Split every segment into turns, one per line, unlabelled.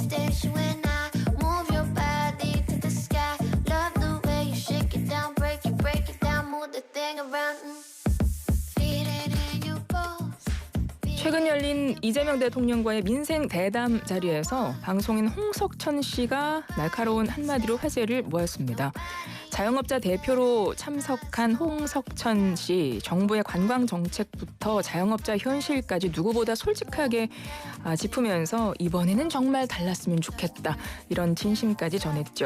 station when I move your body to the sky. Love the way you shake it down, break it down, move the thing around. Feel it in your bones.
최근 열린 이재명 대통령과의 민생 대담 자리에서 방송인 홍석천 씨가 날카로운 한마디로 화제를 모았습니다. 자영업자 대표로 참석한 홍석천 씨, 정부의 관광 정책부터 자영업자 현실까지 누구보다 솔직하게 짚으면서 이번에는 정말 달랐으면 좋겠다, 이런 진심까지 전했죠.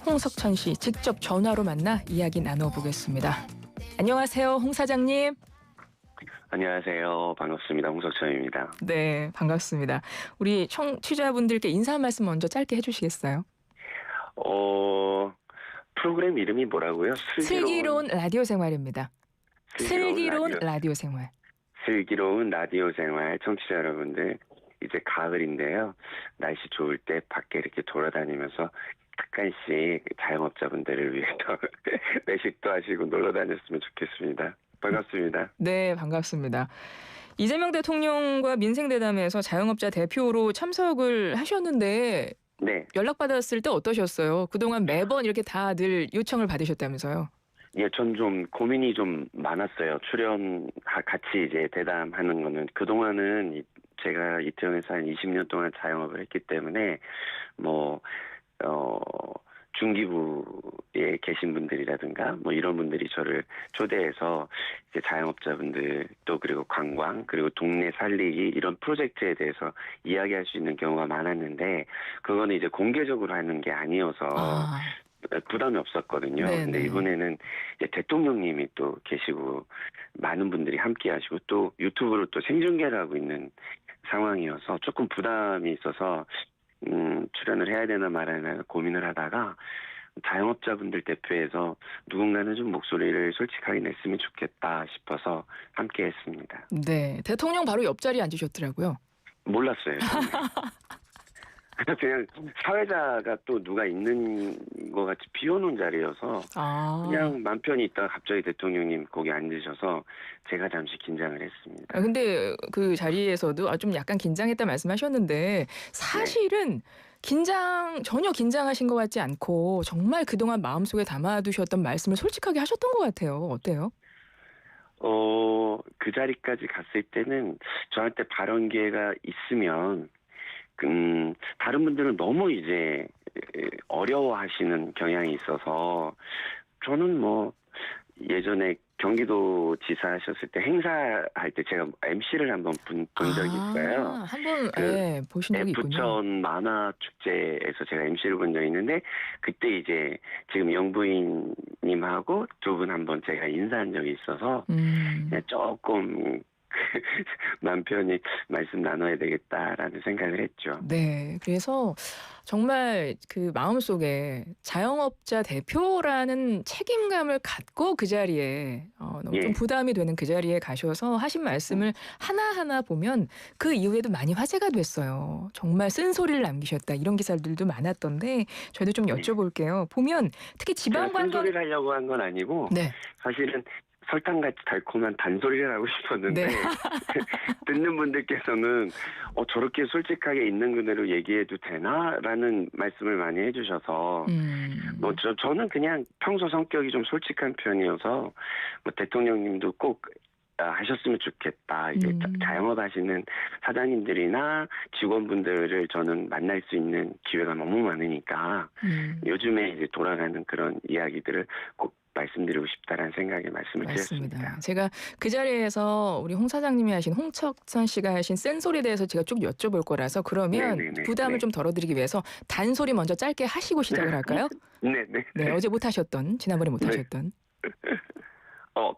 홍석천 씨 직접 전화로 만나 이야기 나눠보겠습니다. 안녕하세요, 홍 사장님.
안녕하세요. 반갑습니다. 홍석천입니다.
네, 반갑습니다. 우리 청취자분들께 인사 말씀 먼저 짧게 해주시겠어요?
프로그램 이름이 뭐라고요?
슬기로운 라디오 생활입니다. 슬기로운 라디오 생활.
슬기로운 라디오 생활 청취자 여러분들, 이제 가을인데요. 날씨 좋을 때 밖에 이렇게 돌아다니면서 약간씩 자영업자분들을 위해서 외식도 하시고 놀러 다녔으면 좋겠습니다. 반갑습니다.
네, 반갑습니다. 이재명 대통령과 민생대담에서 자영업자 대표로 참석을 하셨는데
네.
연락받았을 때 어떠셨어요? 그동안 매번 이렇게 다 늘 요청을 받으셨다면서요?
예, 전 좀 고민이 좀 많았어요. 같이 이제 대담하는 거는, 그동안은 제가 이태원에서 한 20년 동안 자영업을 했기 때문에 중기부에 계신 분들이라든가 이런 분들이 저를 초대해서 이제 자영업자분들, 또 그리고 관광, 그리고 동네 살리기, 이런 프로젝트에 대해서 이야기할 수 있는 경우가 많았는데, 그거는 이제 공개적으로 하는 게 아니어서 부담이 없었거든요.
네네.
근데 이번에는 이제 대통령님이 또 계시고 많은 분들이 함께 하시고 또 유튜브로 또 생중계를 하고 있는 상황이어서 조금 부담이 있어서 출연을 해야 되나 말아야 되나 고민을 하다가, 자영업자분들 대표에서 누군가는 좀 목소리를 솔직하게 냈으면 좋겠다 싶어서 함께 했습니다.
네, 대통령 바로 옆자리에 앉으셨더라고요.
몰랐어요. 그냥 사회자가 또 누가 있는 것 같이 비워놓은 자리여서 그냥 맘 편히 있다가 갑자기 대통령님 거기 앉으셔서 제가 잠시 긴장을 했습니다.
근데 그 자리에서도 좀 약간 긴장했다 말씀하셨는데 사실은 전혀 긴장하신 것 같지 않고 정말 그동안 마음속에 담아두셨던 말씀을 솔직하게 하셨던 것 같아요. 어때요?
그 자리까지 갔을 때는 저한테 발언 기회가 있으면 다른 분들은 너무 이제 어려워하시는 경향이 있어서, 저는 예전에 경기도지사 하셨을 때 행사할 때 제가 MC를 한번 본 적이 있어요.
한번 보신 적이 있군요.
부천 만화축제에서 제가 MC를 본 적이 있는데, 그때 이제 지금 영부인님하고 두 분 한번 제가 인사한 적이 있어서 그냥 조금 맘 편히 말씀 나눠야 되겠다라는 생각을 했죠.
네, 그래서 정말 그 마음속에 자영업자 대표라는 책임감을 갖고 그 자리에 너무 좀 부담이 되는 그 자리에 가셔서 하신 말씀을 하나하나 보면 그 이후에도 많이 화제가 됐어요. 정말 쓴소리를 남기셨다, 이런 기사들도 많았던데 저희도 좀 여쭤볼게요. 보면 특히 지방관광,
쓴소리를 하려고 한 건 아니고 사실은 설탕같이 달콤한 단소리를 하고 싶었는데 듣는 분들께서는 저렇게 솔직하게 있는 그대로 얘기해도 되나라는 말씀을 많이 해주셔서 저는 그냥 평소 성격이 좀 솔직한 편이어서 대통령님도 꼭 하셨으면 좋겠다. 이게 자영업 하시는 사장님들이나 직원분들을 저는 만날 수 있는 기회가 너무 많으니까 요즘에 이제 돌아가는 그런 이야기들을 꼭 말씀드리고 싶다라는 생각에 말씀을 드렸습니다.
제가 그 자리에서 우리 홍 사장님이 하신, 홍석천 씨가 하신 쓴소리에 대해서 제가 쭉 여쭤볼 거라서, 그러면 부담을 좀 덜어드리기 위해서 단소리 먼저 짧게 하시고 시작을 할까요? 네, 어제 못 하셨던, 지난번에 못 하셨던.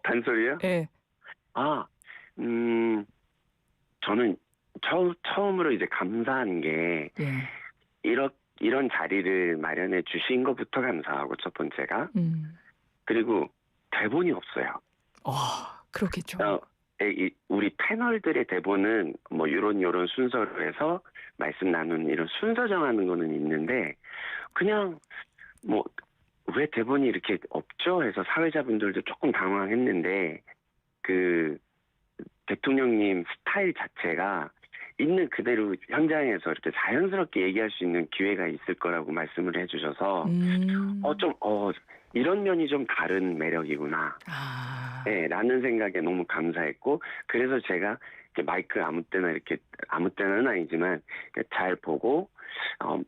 단소리요?
네.
저는 처음으로 이제 감사한 게 이런 자리를 마련해 주신 것부터 감사하고, 첫 번째가. 그리고 대본이 없어요.
그렇겠죠.
우리 패널들의 대본은 요런 순서로 해서 말씀 나누는 이런 순서 정하는 거는 있는데, 그냥 왜 대본이 이렇게 없죠? 해서 사회자분들도 조금 당황했는데, 그 대통령님 스타일 자체가 있는 그대로 현장에서 이렇게 자연스럽게 얘기할 수 있는 기회가 있을 거라고 말씀을 해주셔서 이런 면이 좀 다른 매력이구나. 네, 라는 생각에 너무 감사했고 그래서 제가 마이크 아무 때나는 아니지만 잘 보고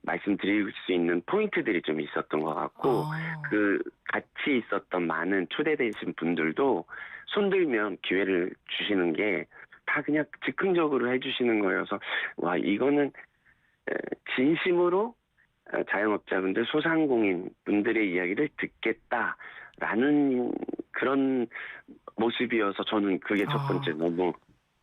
말씀드릴 수 있는 포인트들이 좀 있었던 것 같고 그 같이 있었던 많은 초대되신 분들도 손들면 기회를 주시는 게 다 그냥 즉흥적으로 해주시는 거여서 와 이거는 진심으로 자영업자분들 소상공인 분들의 이야기를 듣겠다라는 그런 모습이어서 저는 그게 첫 번째 너무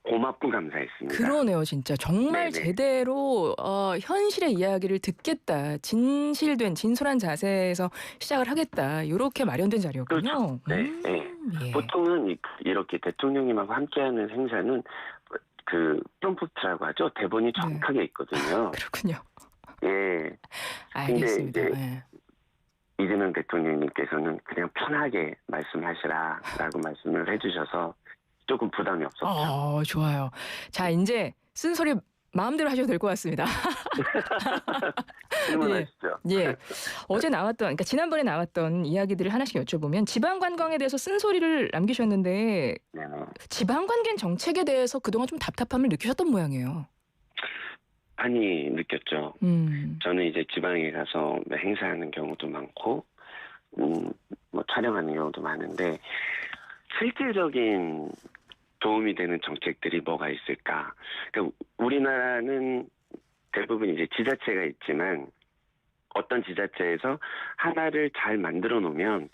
고맙고 감사했습니다.
그러네요, 진짜. 정말
네네.
제대로 현실의 이야기를 듣겠다. 진솔한 자세에서 시작을 하겠다. 이렇게 마련된 자리였군요.
그렇죠. 네.
예.
보통은 이렇게 대통령님하고 함께하는 행사는 그 프롬프트라고 하죠. 대본이 정확하게 있거든요.
그렇군요.
예.
알겠습니다.
근데 이제 이재명 대통령님께서는 그냥 편하게 말씀하시라라고 말씀을 해주셔서 조금 부담이 없었죠.
좋아요. 자, 이제 쓴소리 마음대로 하셔도 될 것 같습니다.
질문하시죠.
예. 그러니까 지난번에 나왔던 이야기들을 하나씩 여쭤보면 지방관광에 대해서 쓴소리를 남기셨는데
네네.
지방관광 정책에 대해서 그동안 좀 답답함을 느끼셨던 모양이에요.
많이 느꼈죠. 저는 이제 지방에 가서 행사하는 경우도 많고, 뭐 촬영하는 경우도 많은데, 실질적인 도움이 되는 정책들이 뭐가 있을까? 그러니까 우리나라는 대부분 이제 지자체가 있지만, 어떤 지자체에서 하나를 잘 만들어 놓으면,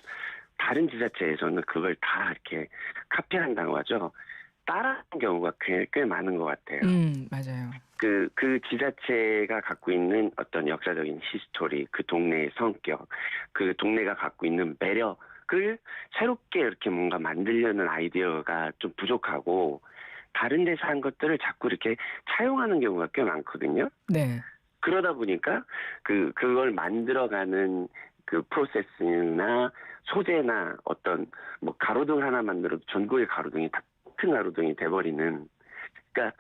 다른 지자체에서는 그걸 다 이렇게 카피한다고 하죠. 따라하는 경우가 꽤 많은 것 같아요.
맞아요.
그 지자체가 갖고 있는 어떤 역사적인 히스토리, 그 동네의 성격, 그 동네가 갖고 있는 매력을 새롭게 이렇게 뭔가 만들려는 아이디어가 좀 부족하고 다른 데서 한 것들을 자꾸 이렇게 차용하는 경우가 꽤 많거든요.
네.
그러다 보니까 그걸 만들어가는 그 프로세스나 소재나 어떤 뭐 가로등 하나 만들어도 전국의 가로등이 다 같은 가로등이 돼버리는. 그러니까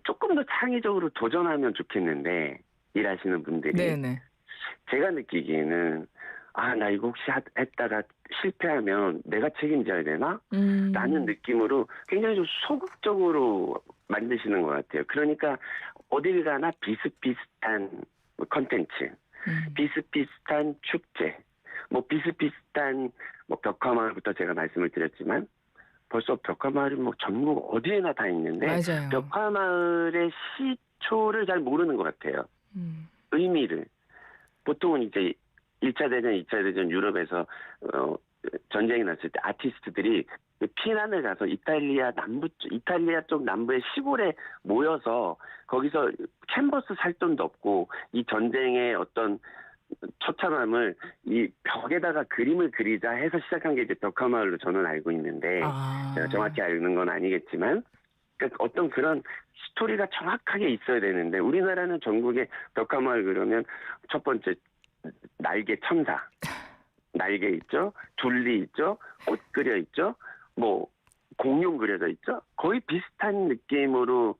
조금 더 창의적으로 도전하면 좋겠는데 일하시는 분들이
네네.
제가 느끼기에는 나 이거 혹시 했다가 실패하면 내가 책임져야 되나? 라는 느낌으로 굉장히 좀 소극적으로 만드시는 것 같아요. 그러니까 어딜 가나 비슷비슷한 컨텐츠, 비슷비슷한 축제, 뭐 비슷비슷한 뭐 벽화마을부터 제가 말씀을 드렸지만 벌써 벽화마을은 뭐 전국 어디에나 다 있는데
맞아요.
벽화마을의 시초를 잘 모르는 것 같아요. 의미를. 보통은 이제 1차 대전, 2차 대전 유럽에서 전쟁이 났을 때 아티스트들이 피난을 가서 이탈리아 쪽 남부의 시골에 모여서 거기서 캔버스 살 돈도 없고 이 전쟁의 어떤 처참함을 이 벽에다가 그림을 그리자 해서 시작한 게 이제 벽화마을로 저는 알고 있는데 제가 정확히 아는 건 아니겠지만 그러니까 어떤 그런 스토리가 정확하게 있어야 되는데 우리나라는 전국에 벽화마을 그러면 첫 번째 날개 천사 날개 있죠, 둘리 있죠, 꽃 그려 있죠, 뭐 공룡 그려져 있죠. 거의 비슷한 느낌으로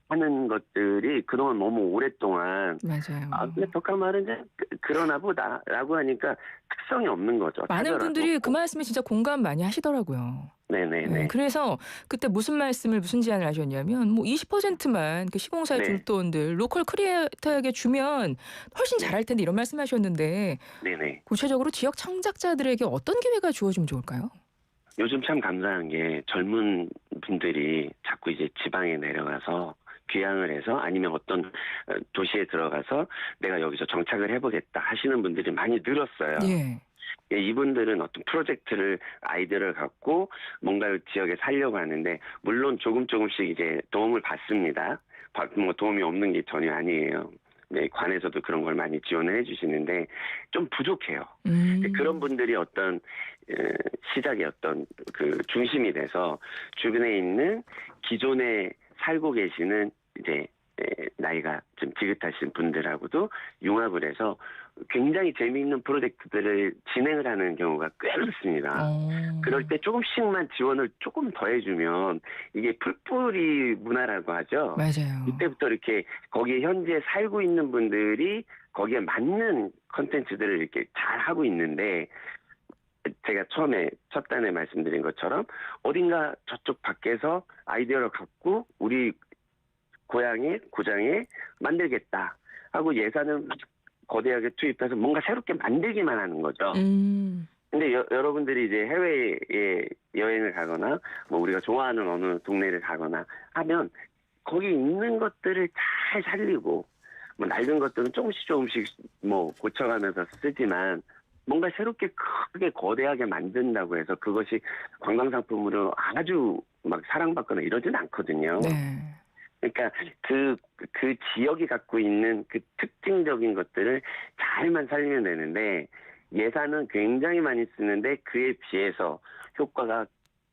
하는 것들이 그동안 너무 오랫동안
맞아요.
근데 벽화마을은 이제 그러나 보다라고 하니까 특성이 없는 거죠.
많은 분들이 그 말씀에 진짜 공감 많이 하시더라고요.
네네네.
그래서 그때 무슨 제안을 하셨냐면 뭐 20%만 그 시공사에 줄 돈들 로컬 크리에이터에게 주면 훨씬 잘할 텐데 이런 말씀하셨는데
네네.
구체적으로 지역 창작자들에게 어떤 기회가 주어지면 좋을까요?
요즘 참 감사한 게 젊은 분들이 자꾸 이제 지방에 내려가서 귀향을 해서 아니면 어떤 도시에 들어가서 내가 여기서 정착을 해보겠다 하시는 분들이 많이 늘었어요. 이분들은 어떤 프로젝트를 아이디어를 갖고 뭔가 지역에 살려고 하는데 물론 조금씩 이제 도움을 받습니다. 뭐 도움이 없는 게 전혀 아니에요. 네, 관에서도 그런 걸 많이 지원을 해주시는데 좀 부족해요. 그런 분들이 어떤 시작의 어떤 그 중심이 돼서 주변에 있는 기존에 살고 계시는 이제 나이가 좀 지긋하신 분들하고도 융합을 해서 굉장히 재미있는 프로젝트들을 진행을 하는 경우가 꽤 많습니다. 그럴 때 조금씩만 지원을 조금 더 해주면 이게 풀뿌리 문화라고 하죠.
맞아요.
이때부터 이렇게 거기에 현재 살고 있는 분들이 거기에 맞는 컨텐츠들을 이렇게 잘 하고 있는데 제가 처음에 첫 단에 말씀드린 것처럼 어딘가 저쪽 밖에서 아이디어를 갖고 우리 고장에 만들겠다 하고 예산을 거대하게 투입해서 뭔가 새롭게 만들기만 하는 거죠. 근데 여러분들이 이제 해외에 여행을 가거나 뭐 우리가 좋아하는 어느 동네를 가거나 하면 거기 있는 것들을 잘 살리고 뭐 낡은 것들은 조금씩 뭐 고쳐가면서 쓰지만 뭔가 새롭게 크게 거대하게 만든다고 해서 그것이 관광상품으로 아주 막 사랑받거나 이러진 않거든요.
네.
그러니까 그 지역이 갖고 있는 그 특징적인 것들을 잘만 살리면 되는데 예산은 굉장히 많이 쓰는데 그에 비해서 효과가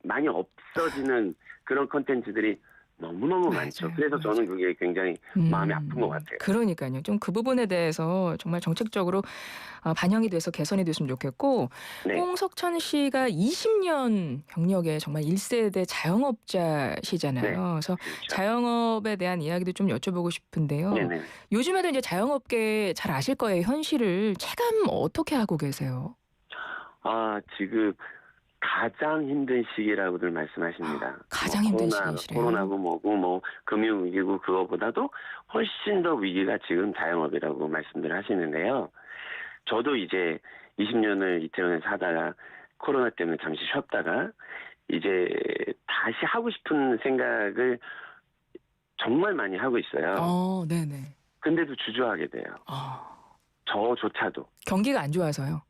많이 없어지는 그런 컨텐츠들이 너무너무 많죠. 그래서 저는 그게 굉장히 마음이 아픈 것 같아요.
그러니까요. 좀 그 부분에 대해서 정말 정책적으로 반영이 돼서 개선이 됐으면 좋겠고
네.
홍석천 씨가 20년 경력의 정말 1세대 자영업자시잖아요.
네.
그래서
그렇죠.
자영업에 대한 이야기도 좀 여쭤보고 싶은데요.
네네.
요즘에도 이제 자영업계 잘 아실 거예요. 현실을 체감 어떻게 하고 계세요?
지금 가장 힘든 시기라고들 말씀하십니다.
가장 힘든 시기시래요.
코로나고 뭐고 뭐 금융위기고 그거보다도 훨씬 더 위기가 지금 자영업이라고 말씀들 하시는데요. 저도 이제 20년을 이태원에서 하다가 코로나 때문에 잠시 쉬었다가 이제 다시 하고 싶은 생각을 정말 많이 하고 있어요.
네네.
근데도 주저하게 돼요. 저조차도.
경기가 안 좋아서요?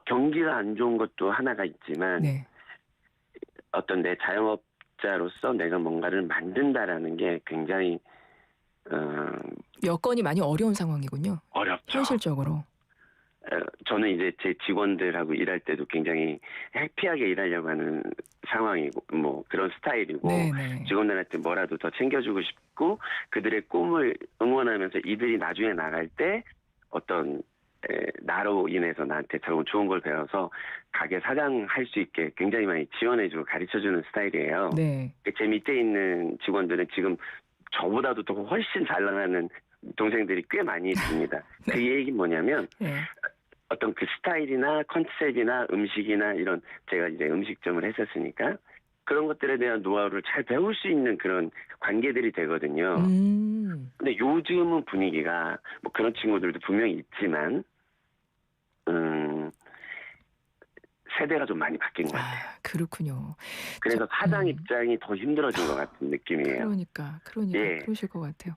경기가 안 좋은 것도 하나가 있지만
네.
어떤 내 자영업자로서 내가 뭔가를 만든다라는 게 굉장히
여건이 많이 어려운 상황이군요.
어렵죠.
현실적으로.
저는 이제 제 직원들하고 일할 때도 굉장히 해피하게 일하려고 하는 상황이고 뭐 그런 스타일이고
네네.
직원들한테 뭐라도 더 챙겨주고 싶고 그들의 꿈을 응원하면서 이들이 나중에 나갈 때 어떤 나로 인해서 나한테 좋은 걸 배워서 가게 사장 할 수 있게 굉장히 많이 지원해주고 가르쳐주는 스타일이에요.
네.
제 밑에 있는 직원들은 지금 저보다도 더 훨씬 잘 나가는 동생들이 꽤 많이 있습니다.
네.
그 얘기는 뭐냐면
네.
어떤 그 스타일이나 컨셉이나 음식이나 이런 제가 이제 음식점을 했었으니까 그런 것들에 대한 노하우를 잘 배울 수 있는 그런 관계들이 되거든요. 근데 요즘은 분위기가 뭐 그런 친구들도 분명히 있지만 세대가 좀 많이 바뀐 것 같아요.
그렇군요.
그래서 사장 입장이 더 힘들어진 것 같은 느낌이에요.
그러니까
예.
그러실 것 같아요.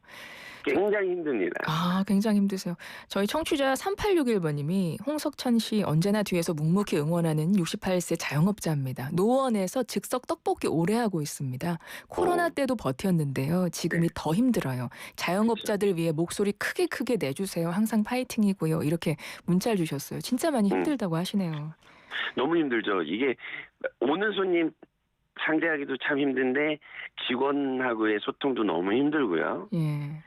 굉장히 힘듭니다.
굉장히 힘드세요. 저희 청취자 3861번님이 홍석천 씨 언제나 뒤에서 묵묵히 응원하는 68세 자영업자입니다. 노원에서 즉석 떡볶이 오래 하고 있습니다. 코로나 때도 버텼는데요. 지금이 더 힘들어요. 자영업자들 위해 목소리 크게 내주세요. 항상 파이팅이고요. 이렇게 문자를 주셨어요. 진짜 많이 힘들다고 하시네요.
너무 힘들죠. 이게 오는 손님 상대하기도 참 힘든데 직원하고의 소통도 너무 힘들고요.
예.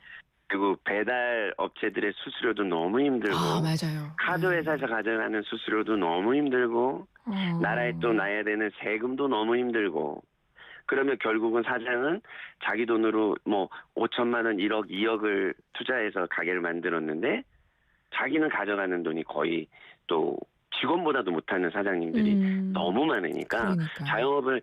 그리고 배달 업체들의 수수료도 너무 힘들고
맞아요.
카드 회사에서 가져가는 수수료도 너무 힘들고 나라에 또 나야 되는 세금도 너무 힘들고 그러면 결국은 사장은 자기 돈으로 뭐 5천만 원, 1억, 2억을 투자해서 가게를 만들었는데 자기는 가져가는 돈이 거의 또 직원보다도 못하는 사장님들이 너무 많으니까 자영업을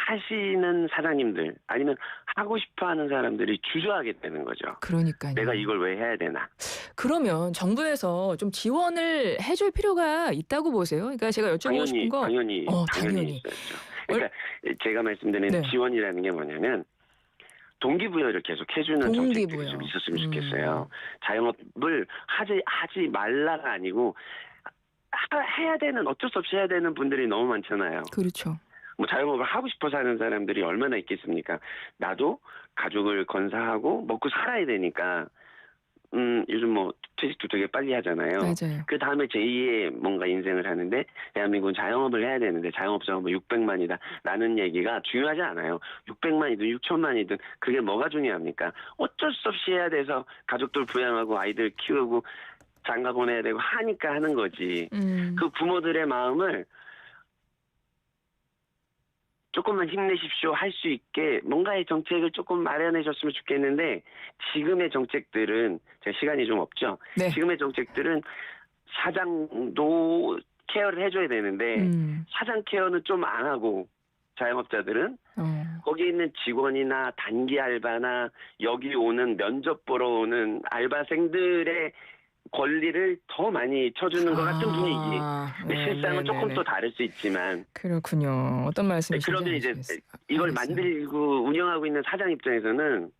하시는 사장님들 아니면 하고 싶어하는 사람들이 주저하게 되는 거죠.
그러니까요.
내가 이걸 왜 해야 되나.
그러면 정부에서 좀 지원을 해줄 필요가 있다고 보세요? 그러니까 제가 여쭤보고 싶은 거.
당연히 있어야죠. 그러니까 제가 말씀드린 지원이라는 게 뭐냐면 동기부여를 계속 해주는 정책들이 좀 있었으면 좋겠어요. 자영업을 하지 말라가 아니고 해야 되는 어쩔 수 없이 해야 되는 분들이 너무 많잖아요.
그렇죠.
뭐 자영업을 하고 싶어서 하는 사람들이 얼마나 있겠습니까? 나도 가족을 건사하고 먹고 살아야 되니까 요즘 뭐 퇴직도 되게 빨리 하잖아요.
맞아요.
그 다음에 제2의 뭔가 인생을 하는데 대한민국은 자영업을 해야 되는데 자영업자가 뭐 600만이다 라는 얘기가 중요하지 않아요. 600만이든 6천만이든 그게 뭐가 중요합니까? 어쩔 수 없이 해야 돼서 가족들 부양하고 아이들 키우고 장가 보내야 되고 하니까 하는 거지. 그 부모들의 마음을 조금만 힘내십시오 할 수 있게 뭔가의 정책을 조금 마련해 줬으면 좋겠는데 지금의 정책들은 제가 시간이 좀 없죠.
네.
지금의 정책들은 사장도 케어를 해줘야 되는데 사장 케어는 좀 안 하고 자영업자들은 거기 있는 직원이나 단기 알바나 여기 오는 면접 보러 오는 알바생들의 권리를 더 많이 쳐주는 것 같은 분위기. 근데 실상은 조금 또 다를 수 있지만.
그렇군요. 어떤 말씀이신지.
그러면 이제 이걸 만들고 운영하고 있는 사장 입장에서는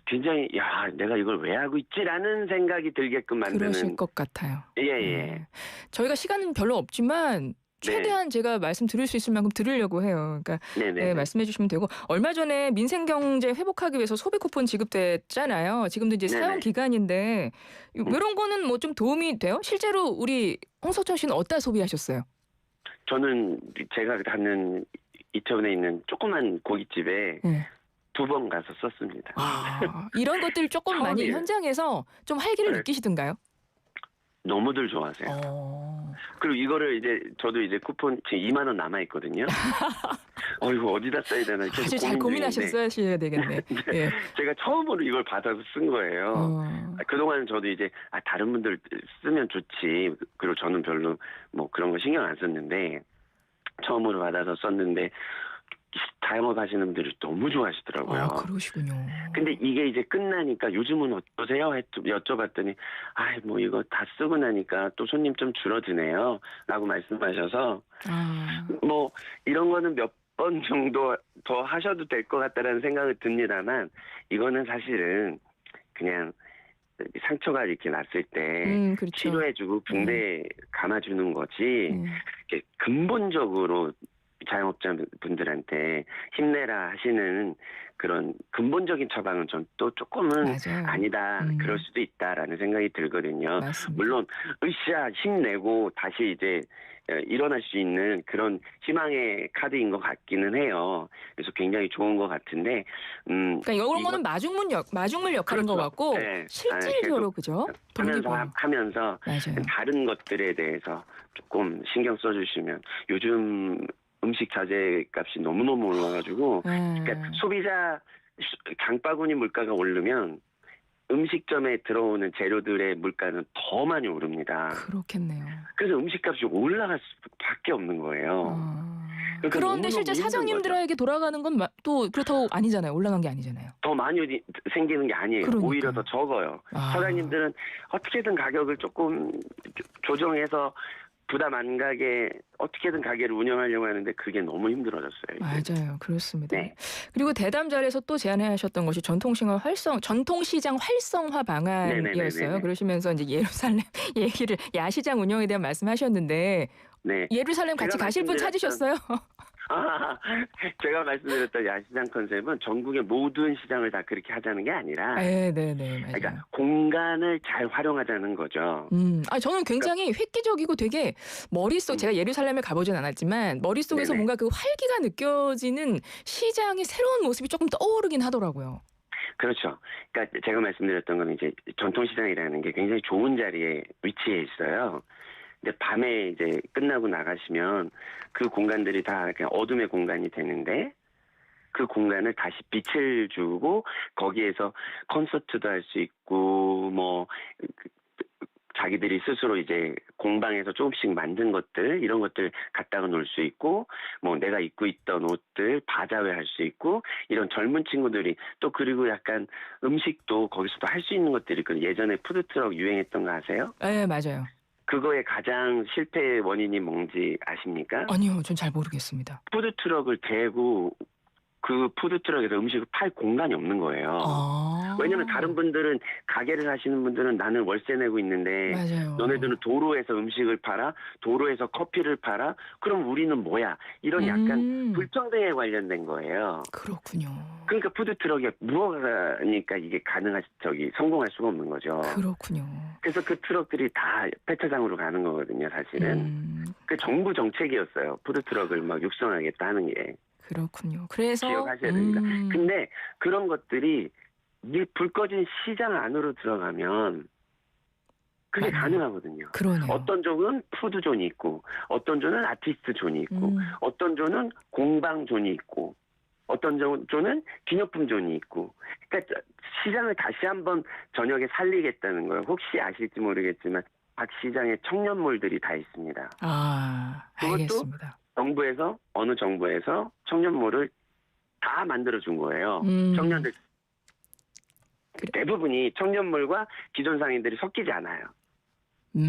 굉장히 내가 이걸 왜 하고 있지라는 생각이 들게끔 만드는.
그러실 것 같아요.
예.
저희가 시간은 별로 없지만 최대한 제가 말씀 드릴 수 있을 만큼 들으려고 해요. 그러니까 네, 말씀해 주시면 되고 얼마 전에 민생경제 회복하기 위해서 소비 쿠폰 지급됐잖아요. 지금도 이제 사용 기간인데 이런 거는 뭐 좀 도움이 돼요? 실제로 우리 홍석천 씨는 어디다 소비하셨어요?
저는 제가 가는 이태원에 있는 조그만 고깃집에 2번 가서 썼습니다.
이런 것들 조금 많이 현장에서 좀 활기를 느끼시던가요?
너무들 좋아하세요. 그리고 이거를 이제 저도 이제 쿠폰 지금 2만 원 남아 있거든요. 이거 어디다 써야 되나
아주 잘 고민하셨어야 되겠네.
네. 제가 처음으로 이걸 받아서 쓴 거예요. 그동안 저도 이제 다른 분들 쓰면 좋지. 그리고 저는 별로 뭐 그런 거 신경 안 썼는데 처음으로 받아서 썼는데 자영업 하시는 분들이 너무 좋아하시더라고요.
그러시군요.
근데 이게 이제 끝나니까 요즘은 어떠세요? 여쭤봤더니 뭐 이거 다 쓰고 나니까 또 손님 좀 줄어드네요 라고 말씀하셔서 뭐 이런 거는 몇 번 정도 더 하셔도 될 것 같다라는 생각이 듭니다만 이거는 사실은 그냥 상처가 이렇게 났을 때
그렇죠.
치료해주고 붕대 감아주는 거지 이렇게 근본적으로 자영업자분들한테 힘내라 하시는 그런 근본적인 처방은 전 또 조금은 아니다. 그럴 수도 있다라는 생각이 들거든요.
맞습니다.
물론 으쌰 힘내고 다시 이제 일어날 수 있는 그런 희망의 카드인 것 같기는 해요. 그래서 굉장히 좋은 것 같은데
그러니까 이런 거는 마중물 역할인
그렇죠.
것 같고 실질적으로 그죠?
하면서 다른 것들에 대해서 조금 신경 써주시면 요즘 음식 자재 값이 너무너무 올라가지고 그러니까 소비자 장바구니 물가가 오르면 음식점에 들어오는 재료들의 물가는 더 많이 오릅니다.
그렇겠네요.
그래서 음식값이 올라갈 수밖에 없는 거예요. 그러니까
그런데 실제 사장님들에게 돌아가는 건 또 그렇다고 아니잖아요. 올라간 게 아니잖아요.
더 많이 생기는 게 아니에요.
그러니까.
오히려 더 적어요. 사장님들은 어떻게든 가격을 조금 조정해서 부담 안 가게 어떻게든 가게를 운영하려고 하는데 그게 너무 힘들어졌어요. 이제.
맞아요. 그렇습니다.
네.
그리고 대담 자리에서 또 제안하셨던 것이 전통시장 활성화 방안이었어요.
네네네네.
그러시면서 이제 예루살렘 얘기를 야시장 운영에 대한 말씀하셨는데 예루살렘 같이 가실 분 찾으셨어요?
제가 말씀드렸던 야시장 컨셉은 전국의 모든 시장을 다 그렇게 하자는 게 아니라
맞아요.
그러니까 공간을 잘 활용하자는 거죠.
저는 굉장히 획기적이고 되게 제가 예루살렘에 가보진 않았지만 머릿속에서 뭔가 그 활기가 느껴지는 시장의 새로운 모습이 조금 떠오르긴 하더라고요.
그렇죠. 그러니까 제가 말씀드렸던 건 이제 전통시장이라는 게 굉장히 좋은 자리에 위치해 있어요. 근데 밤에 이제 끝나고 나가시면 그 공간들이 다 그냥 어둠의 공간이 되는데 그 공간을 다시 빛을 주고 거기에서 콘서트도 할 수 있고 뭐 자기들이 스스로 이제 공방에서 조금씩 만든 것들 이런 것들 갖다가 놓을 수 있고 뭐 내가 입고 있던 옷들 바자회 할 수 있고 이런 젊은 친구들이 또 그리고 약간 음식도 거기서도 할 수 있는 것들이 예전에 푸드트럭 유행했던 거 아세요?
네, 맞아요.
그거의 가장 실패의 원인이 뭔지 아십니까?
아니요, 전 잘 모르겠습니다.
푸드트럭을 대고 그 푸드트럭에서 음식을 팔 공간이 없는 거예요. 왜냐면 다른 분들은 가게를 하시는 분들은 나는 월세 내고 있는데
맞아요.
너네들은 도로에서 음식을 팔아, 도로에서 커피를 팔아. 그럼 우리는 뭐야? 이런 약간 불평등에 관련된 거예요.
그렇군요.
그러니까 푸드트럭이 무허가니까 이게 성공할 수가 없는 거죠.
그렇군요.
그래서 그 트럭들이 다 폐차장으로 가는 거거든요, 사실은. 그 정부 정책이었어요. 푸드트럭을 막 육성하겠다 하는 게.
그렇군요. 그래서
기억하셔야 됩니다. 근데 그런 것들이 불 꺼진 시장 안으로 들어가면 그게 가능하거든요.
그러네요.
어떤 쪽은 푸드존이 있고, 어떤 존은 아티스트 존이 있고, 어떤 존은 공방 존이 있고, 어떤 존은 기념품 존이 있고. 그러니까 시장을 다시 한번 저녁에 살리겠다는 거예요. 혹시 아실지 모르겠지만 각 시장에 청년몰들이 다 있습니다.
알겠습니다.
정부에서 어느 정부에서 청년몰을 다 만들어 준 거예요. 청년들 대부분이 청년몰과 기존 상인들이 섞이지 않아요.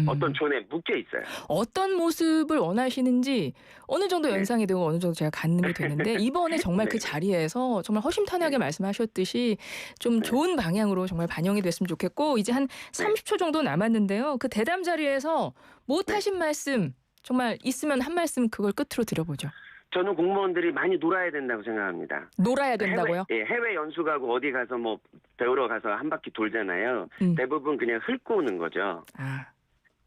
어떤 존에 묶여 있어요.
어떤 모습을 원하시는지 어느 정도 연상이 되고 어느 정도 제가 가늠이 되는데 이번에 정말 그 자리에서 정말 허심탄회하게 말씀하셨듯이 좀 좋은 방향으로 정말 반영이 됐으면 좋겠고 이제 한 30초 정도 남았는데요. 그 대담 자리에서 못하신 말씀 정말 있으면 한 말씀 그걸 끝으로 드려보죠.
저는 공무원들이 많이 놀아야 된다고 생각합니다.
놀아야 된다고요?
해외 연수 가고 어디 가서 뭐 배우러 가서 한 바퀴 돌잖아요. 대부분 그냥 훑고 오는 거죠.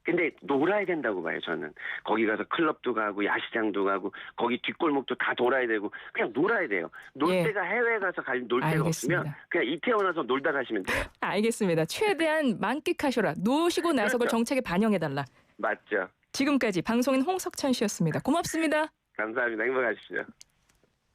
근데 놀아야 된다고 봐요, 저는. 거기 가서 클럽도 가고 야시장도 가고 거기 뒷골목도 다 돌아야 되고 그냥 놀아야 돼요. 놀 때가 해외 가서 놀 데가 없으면 그냥 이태원 와서 놀다 가시면 돼요.
알겠습니다. 최대한 만끽하셔라. 노시고 나서 그걸 정책에 반영해달라.
맞죠.
지금까지 방송인 홍석천 씨였습니다. 고맙습니다.
감사합니다. 행복하십시오.